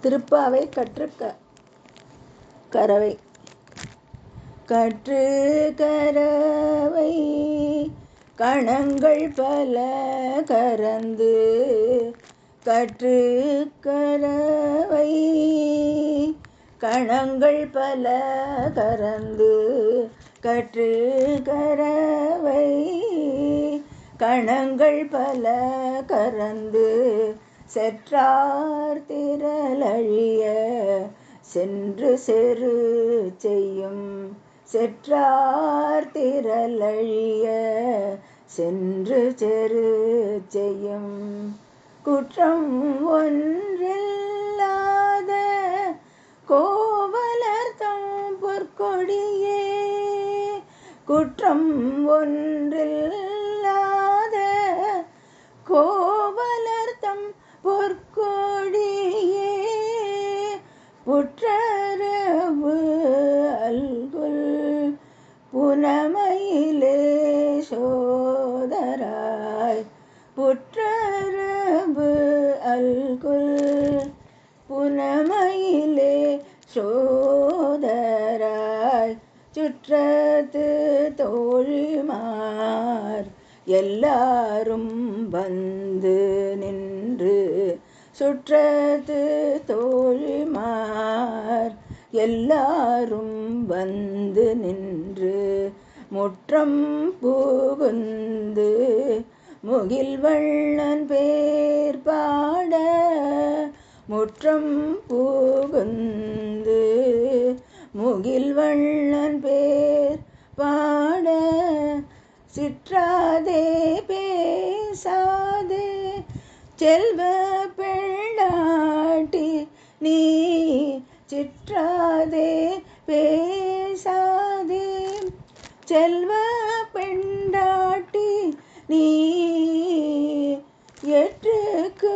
திருப்பாவை கரவை. கற்று கரவை கணங்கள் பல கரந்து, கற்று கரவை கணங்கள் பல கரந்து, கற்று கரவை கணங்கள் பல கரந்து, செற்றார் திரளழிய சென்று செரு செய்யும், செற்றார் திரளழிய சென்று செரு செய்யும். குற்றம் ஒன்றில்லாத கோவலர்தம் பொற்கொடியே, குற்றம் ஒன்றில்லாத கோவலர்தம் பொற்கொடியே, புற்றரவு அல்குல் புனமயிலே சோதராய், புற்றரவு அல்குல் புனமயிலே சோதராய், சுற்றத்து தோழிமார் எல்லாரும் வந்து நின்று, சுற்றத்து தோழிமார் எல்லாரும் வந்து நின்று, முற்றம் புகுந்து முகில்வண்ணன் பேர் பாட, முற்றம் புகுந்து முகில்வண்ணன் பேர் பாட, சிற்றாதே பேசாதே செல்வ பெண்டாட்டி நீ, சிற்றாதே பேசாதே செல்வ பெண்டாட்டி நீ, எற்றுக்கு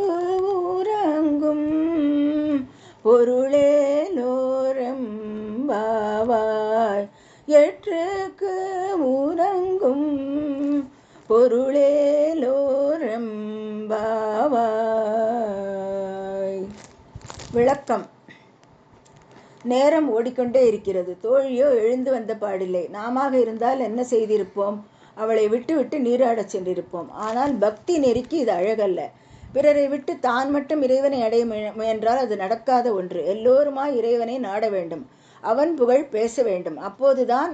உறங்கும் பொருளேலோரெம்பாவாய், எற்றுக்கு உறங்கும் பொருளேலோரெம்பாவாய். விளக்கம். நேரம் ஓடிக்கொண்டே இருக்கிறது. தோழியோ எழுந்து வந்த பாடில்லை. நாமாக இருந்தால் என்ன செய்திருப்போம்? அவளை விட்டு விட்டு நீராடச் சென்றிருப்போம். ஆனால் பக்தி நெறிக்கு இது அழகல்ல. பிறரை விட்டு தான் மட்டும் இறைவனை அடைய முயன்றால் அது நடக்காத ஒன்று. எல்லோருமாய் இறைவனை நாட வேண்டும். அவன் புகழ் பேச வேண்டும். அப்போதுதான்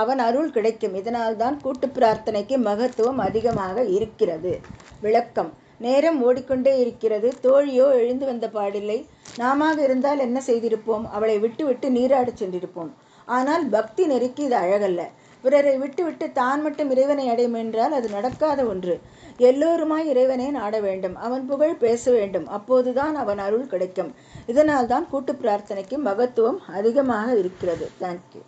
அவன் அருள் கிடைக்கும். இதனால்தான் கூட்டு பிரார்த்தனைக்கு மகத்துவம் அதிகமாக இருக்கிறது. விளக்கம். நேரம் ஓடிக்கொண்டே இருக்கிறது. தோழியோ எழுந்து வந்த பாடில்லை. நாமாக இருந்தால் என்ன செய்திருப்போம்? அவளை விட்டு விட்டு நீராடச் சென்றிருப்போம். ஆனால் பக்தி நெறிக்கு இது அழகல்ல. பிறரை விட்டு விட்டு தான் மட்டும் இறைவனை அடைய முயன்றால் அது நடக்காத ஒன்று. எல்லோருமாய் இறைவனை நாட வேண்டும். அவன் புகழ் பேச வேண்டும். அப்போதுதான் அவன் அருள் கிடைக்கும். இதனால்தான் கூட்டு பிரார்த்தனைக்கு மகத்துவம் அதிகமாக இருக்கிறது. தேங்க்யூ.